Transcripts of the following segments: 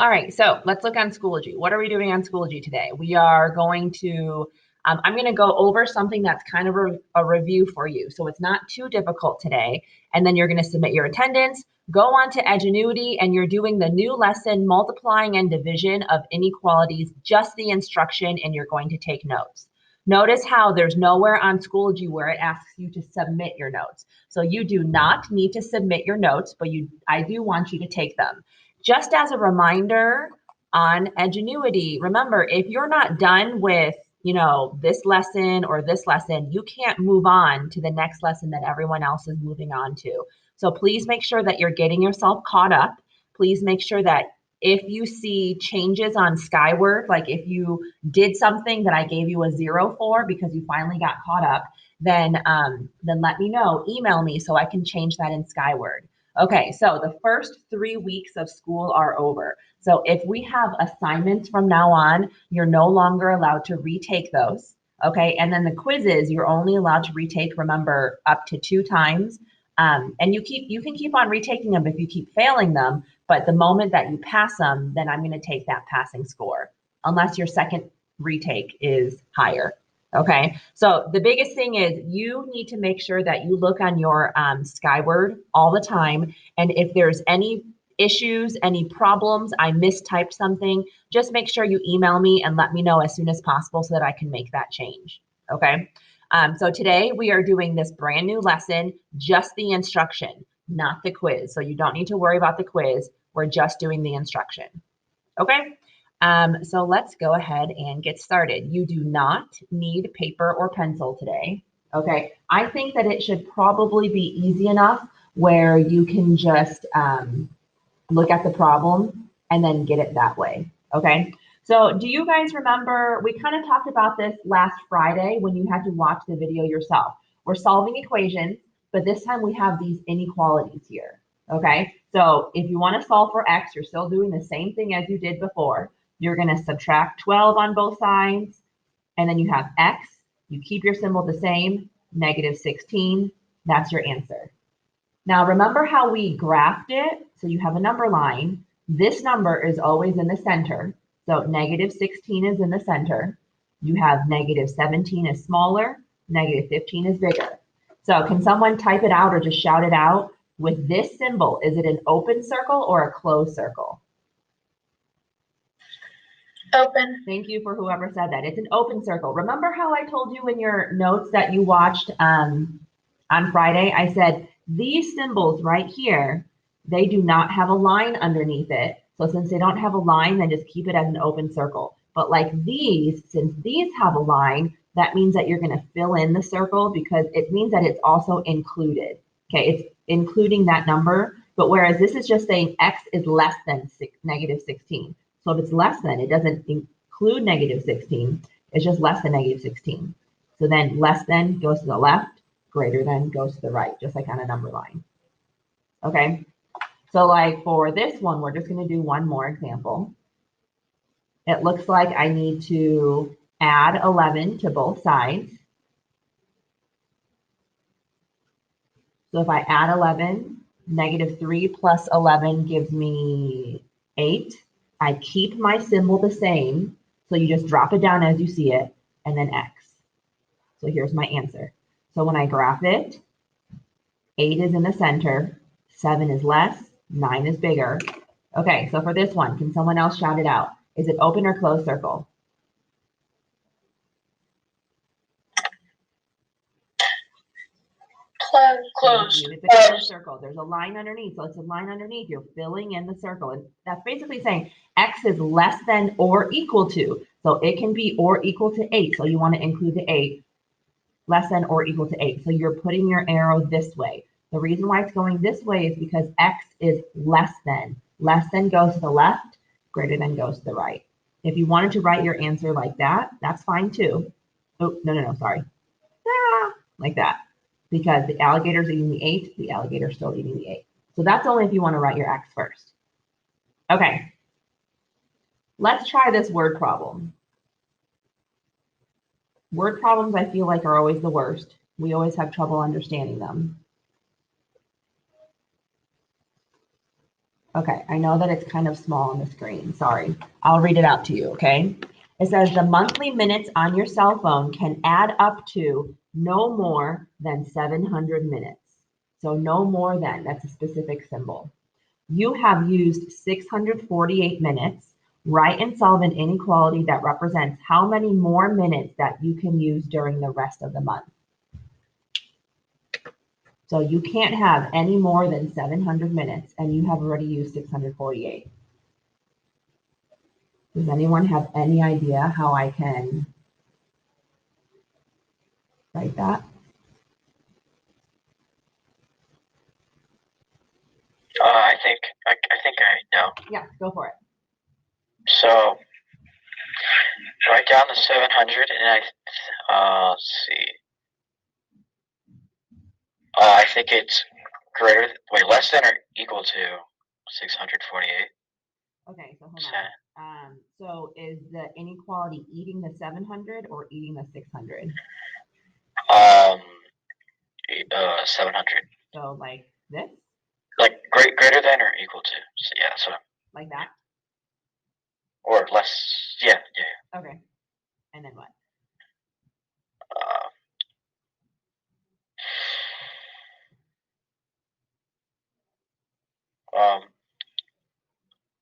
All right, so let's look on Schoology. What are we doing on Schoology today? We are going to, I'm going to go over something that's kind of a review for you. So it's not too difficult today. And then you're going to submit your attendance, go on to Edgenuity, and you're doing the new lesson, multiplying and division of inequalities, just the instruction, and you're going to take notes. Notice how there's nowhere on Schoology where it asks you to submit your notes. So you do not need to submit your notes, but I do want you to take them. Just as a reminder on Edgenuity, remember, if you're not done with, this lesson or this lesson, you can't move on to the next lesson that everyone else is moving on to. So please make sure that you're getting yourself caught up. Please make sure that if you see changes on Skyward, like if you did something that I gave you a 0 for because you finally got caught up, then let me know, email me so I can change that in Skyward. Okay, so the first 3 weeks of school are over. So if we have assignments from now on, you're no longer allowed to retake those. Okay, and then the quizzes, you're only allowed to retake, remember, up to 2 times. And you can keep on retaking them if you keep failing them, but the moment that you pass them, then I'm going to take that passing score, unless your second retake is higher. Okay, so the biggest thing is you need to make sure that you look on your Skyward all the time. And if there's any issues, any problems, I mistyped something, just make sure you email me and let me know as soon as possible so that I can make that change. Okay, so today we are doing this brand new lesson, just the instruction, not the quiz. So you don't need to worry about the quiz. We're just doing the instruction. Okay. So let's go ahead and get started. You do not need paper or pencil today. Okay. I think that it should probably be easy enough where you can just look at the problem and then get it that way. Okay. So do you guys remember, we kind of talked about this last Friday when you had to watch the video yourself. We're solving equations, but this time we have these inequalities here. Okay. So if you want to solve for x, you're still doing the same thing as you did before. You're going to subtract 12 on both sides, and then you have x. You keep your symbol the same, negative 16. That's your answer. Now, remember how we graphed it? So you have a number line. This number is always in the center. So negative 16 is in the center. You have negative 17 is smaller, negative 15 is bigger. So can someone type it out or just shout it out? With this symbol, is it an open circle or a closed circle? Open. Thank you for whoever said that. It's an open circle. Remember how I told you in your notes that you watched on Friday? I said, these symbols right here, they do not have a line underneath it. So since they don't have a line, then just keep it as an open circle. But like these, since these have a line, that means that you're going to fill in the circle because it means that it's also included. Okay, it's including that number. But whereas this is just saying x is less than negative 16. So if it's less than, it doesn't include negative 16. It's just less than negative 16. So then less than goes to the left, greater than goes to the right, just like on a number line. Okay, so like for this one, we're just going to do one more example. It looks like I need to add 11 to both sides. So if I add 11, negative 3 plus 11 gives me 8. I keep my symbol the same. So you just drop it down as you see it, and then x. So here's my answer. So when I graph it, 8 is in the center, 7 is less, 9 is bigger. Okay, so for this one, can someone else shout it out? Is it open or closed circle? Closed. It's a closed circle. There's a line underneath. So it's a line underneath. You're filling in the circle. And that's basically saying x is less than or equal to. So it can be or equal to 8. So you want to include the 8. Less than or equal to 8. So you're putting your arrow this way. The reason why it's going this way is because x is less than. Less than goes to the left, greater than goes to the right. If you wanted to write your answer like that, that's fine too. Oh, no, sorry. Like that. Because the alligator's eating the 8, the alligator's still eating the 8. So that's only if you want to write your x first. Okay. Let's try this word problem. Word problems I feel like are always the worst. We always have trouble understanding them. Okay, I know that it's kind of small on the screen. Sorry. I'll read it out to you, okay? It says the monthly minutes on your cell phone can add up to no more than 700 minutes. So no more than, that's a specific symbol. You have used 648 minutes. Write and solve an inequality that represents how many more minutes that you can use during the rest of the month. So you can't have any more than 700 minutes and you have already used 648. Does anyone have any idea how I can write that? I think I know. Yeah, go for it. So write down the 700 and let's see. I think it's less than or equal to 648. Okay, so hold on. So is the inequality eating the 700 or eating the 600? 700. So like this? Like greater than or equal to. So yeah, so Like that? or less. Yeah. Okay. And then what?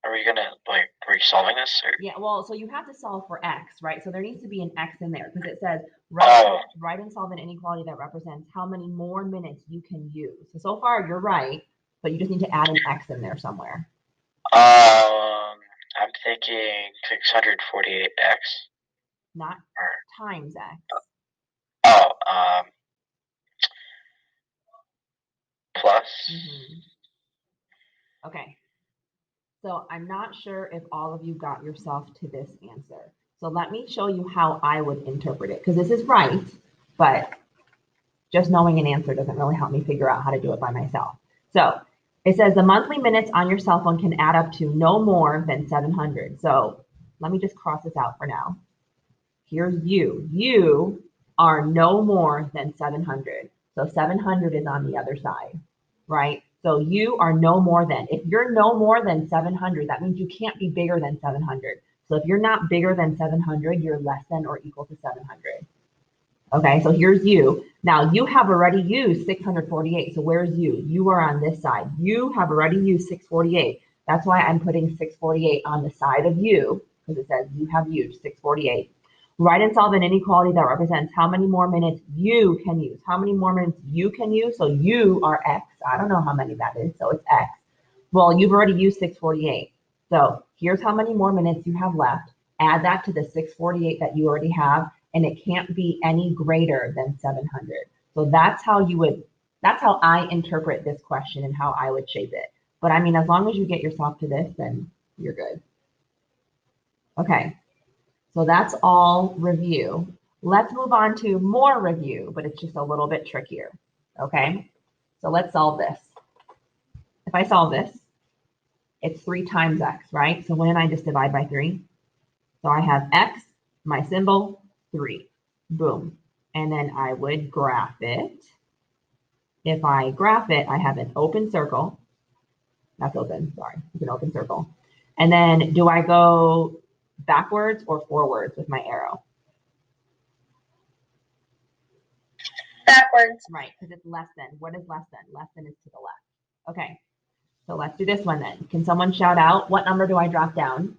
Are we gonna are we solving this or? Yeah, well, so you have to solve for x, right? So there needs to be an x in there because it says Oh. write and solve an inequality that represents how many more minutes you can use. So far you're right, but you just need to add an x in there somewhere. I'm thinking 648x. Not times x. Oh, plus. Okay. So I'm not sure if all of you got yourself to this answer. So let me show you how I would interpret it, because this is right, but just knowing an answer doesn't really help me figure out how to do it by myself. So it says the monthly minutes on your cell phone can add up to no more than 700. So let me just cross this out for now. Here's you. You are no more than 700. So 700 is on the other side, right? So you are no more than. If you're no more than 700, that means you can't be bigger than 700. So if you're not bigger than 700, you're less than or equal to 700. Okay, so here's you. Now you have already used 648. So where's you? You are on this side. You have already used 648. That's why I'm putting 648 on the side of you, because it says you have used 648. Write and solve an inequality that represents how many more minutes you can use. How many more minutes you can use? So you are X. I don't know how many that is, so it's X. Well, you've already used 648. So here's how many more minutes you have left. Add that to the 648 that you already have, and it can't be any greater than 700. So that's how I interpret this question and how I would shape it. But I mean, as long as you get yourself to this, then you're good. Okay, so that's all review. Let's move on to more review, but it's just a little bit trickier. Okay, so let's solve this. If I solve this, it's 3 times x, right? So wouldn't I just divide by 3? So I have x, my symbol, 3. Boom. And then I would graph it. If I graph it, I have an open circle. That's open, sorry, it's an open circle. And then do I go backwards or forwards with my arrow? Backwards. Right, because it's less than. What is less than? Less than is to the left. Okay, so let's do this one then. Can someone shout out, what number do I drop down?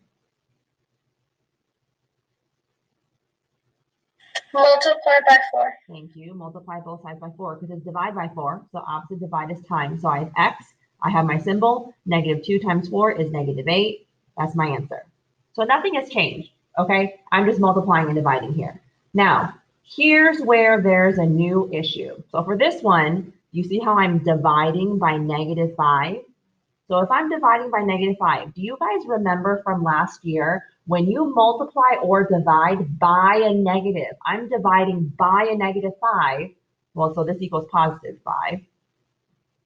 Multiply by 4. Thank you. Multiply both sides by 4 because it's divide by 4. So opposite divide is times. So I have x. I have my symbol. -2 times 4 is -8. That's my answer. So nothing has changed. Okay. I'm just multiplying and dividing here. Now, here's where there's a new issue. So for this one, you see how I'm dividing by -5? So if I'm dividing by -5, do you guys remember from last year when you multiply or divide by a negative? I'm dividing by a -5. Well, so this equals +5.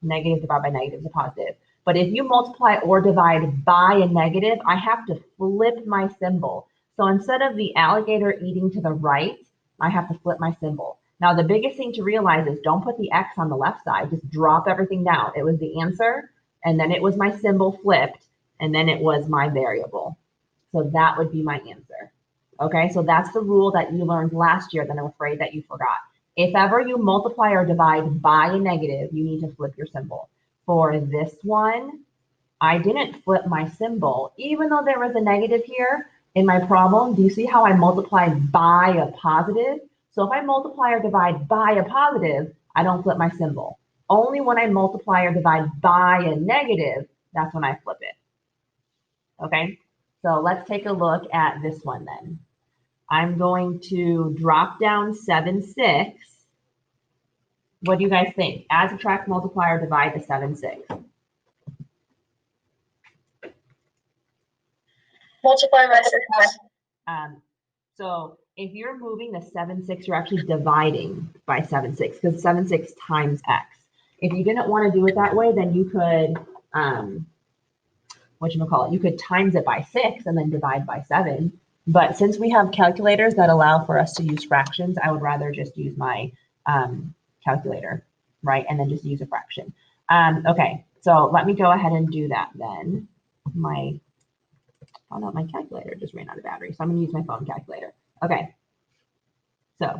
Negative divided by negative is a positive. But if you multiply or divide by a negative, I have to flip my symbol. So instead of the alligator eating to the right, I have to flip my symbol. Now, the biggest thing to realize is don't put the X on the left side. Just drop everything down. It was the answer. and then it was my symbol flipped, and then it was my variable. So that would be my answer. Okay, so that's the rule that you learned last year that I'm afraid that you forgot. If ever you multiply or divide by a negative, you need to flip your symbol. For this one, I didn't flip my symbol, even though there was a negative here in my problem. Do you see how I multiplied by a positive? So if I multiply or divide by a positive, I don't flip my symbol. Only when I multiply or divide by a negative, that's when I flip it. Okay, so let's take a look at this one then. I'm going to drop down 7, 6. What do you guys think? Add, subtract, multiply, or divide the 7, 6? Multiply by 6. So if you're moving the 7, 6, you're actually dividing by 7, 6 because 7, 6 times x. If you didn't want to do it that way, then you could, you could times it by 6 and then divide by 7. But since we have calculators that allow for us to use fractions, I would rather just use my calculator, right? And then just use a fraction. Okay, so let me go ahead and do that then. Oh no, my calculator just ran out of battery, so I'm gonna use my phone calculator. Okay, so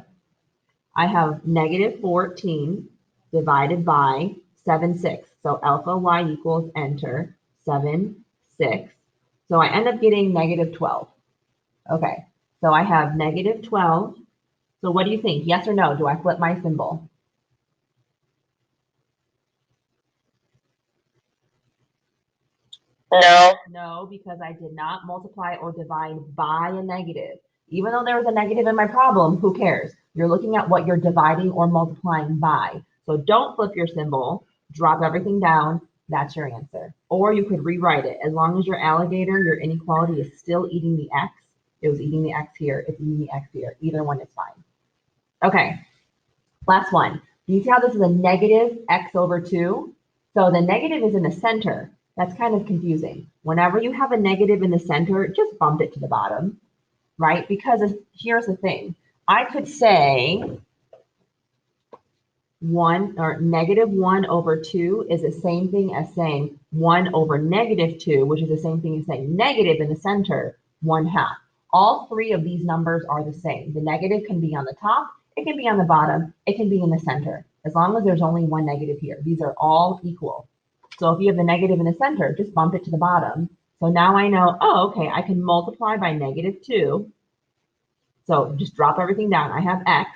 I have negative 14 divided by 7, 6. So alpha y equals enter 7, 6. So I end up getting negative 12. Okay, so I have negative 12. So what do you think? Yes or no? Do I flip my symbol? No. No, because I did not multiply or divide by a negative. Even though there was a negative in my problem, who cares? You're looking at what you're dividing or multiplying by. So don't flip your symbol, drop everything down. That's your answer. Or you could rewrite it. As long as your alligator, your inequality is still eating the x, it was eating the x here, it's eating the x here. Either one is fine. Okay, last one. Do you see how this is a negative x over 2? So the negative is in the center. That's kind of confusing. Whenever you have a negative in the center, just bump it to the bottom, right? Because here's the thing. I could say 1 or negative 1 over 2 is the same thing as saying 1 over negative 2, which is the same thing as saying negative in the center, 1/2. All three of these numbers are the same. The negative can be on the top, it can be on the bottom, it can be in the center. As long as there's only one negative here, these are all equal. So if you have the negative in the center, just bump it to the bottom. So now I know, oh, okay, I can multiply by negative 2. So just drop everything down. I have x.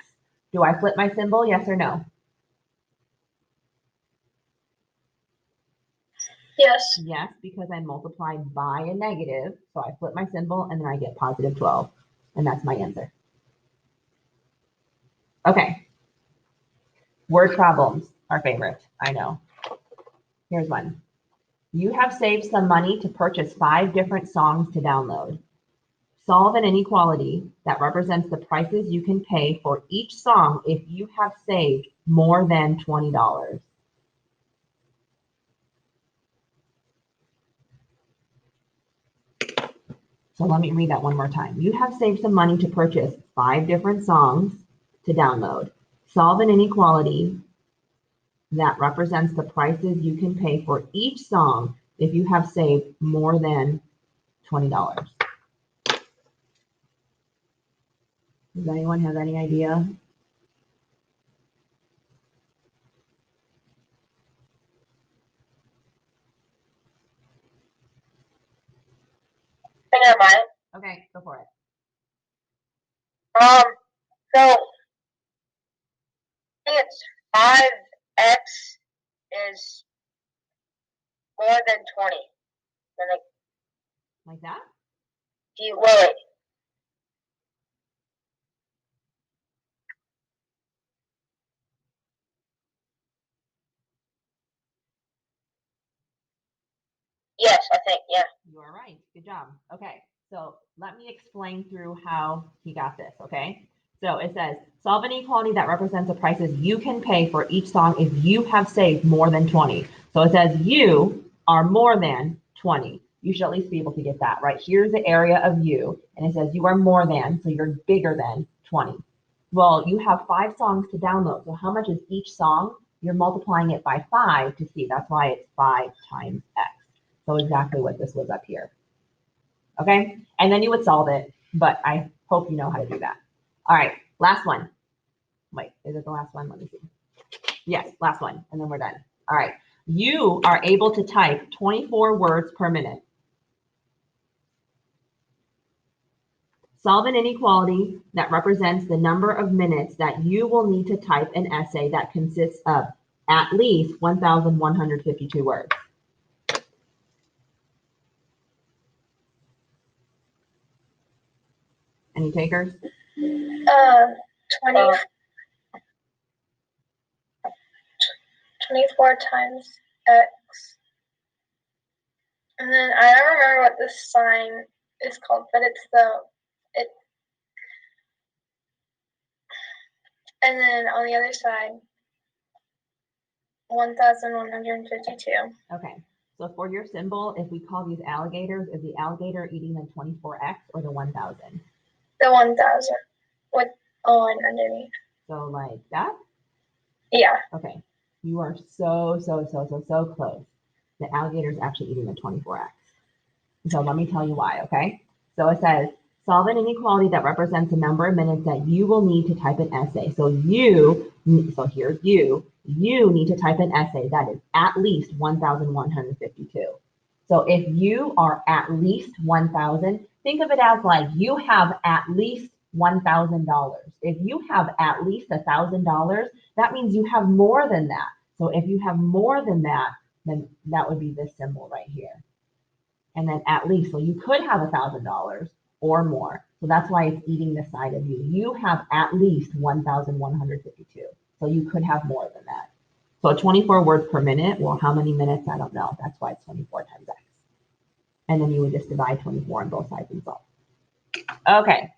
Do I flip my symbol? Yes or no? Yes. Yes, because I multiplied by a negative. So I flip my symbol and then I get positive 12. And that's my answer. Okay. Word problems, our favorite, I know. Here's one. You have saved some money to purchase 5 different songs to download. Solve an inequality that represents the prices you can pay for each song if you have saved more than $20. So let me read that one more time. You have saved some money to purchase 5 different songs to download. Solve an inequality that represents the prices you can pay for each song if you have saved more than $20. Does anyone have any idea? I got mine. Okay, go for it. So I think it's 5x is more than 20. Then Like that? wait. Yes, I think, yeah. You are right. Good job. Okay, so let me explain through how he got this, okay? So it says, solve an inequality that represents the prices you can pay for each song if you have saved more than 20. So it says you are more than 20. You should at least be able to get that, right? Here's the area of you, and it says you are more than, so you're bigger than 20. Well, you have 5 songs to download, so how much is each song? you're multiplying it by 5 to see. That's why it's 5 times x. So exactly what this was up here. Okay, and then you would solve it, but I hope you know how to do that. All right, last one. Wait, is it the last one? Let me see. Yes, last one, and then we're done. All right, you are able to type 24 words per minute. Solve an inequality that represents the number of minutes that you will need to type an essay that consists of at least 1,152 words. Any takers? 24 times x. And then I don't remember what this sign is called, but it's it. And then on the other side, 1,152. Okay, so for your symbol, if we call these alligators, is the alligator eating the 24x or the 1,000? The 1,000 with a line underneath. So like that? Yeah. Okay, you are so close. The alligator is actually eating the 24x. So let me tell you why, okay? So it says, solve an inequality that represents the number of minutes that you will need to type an essay. So here's you need to type an essay that is at least 1,152. So if you are at least 1,000, think of it as like you have at least $1,000. If you have at least $1,000, that means you have more than that. So if you have more than that, then that would be this symbol right here. And then at least, so you could have $1,000 or more. So that's why it's eating the side of you. You have at least 1,152. So you could have more than that. So 24 words per minute. Well, how many minutes? I don't know. That's why it's 24 times x. And then you would just divide 24 on both sides and solve. Okay.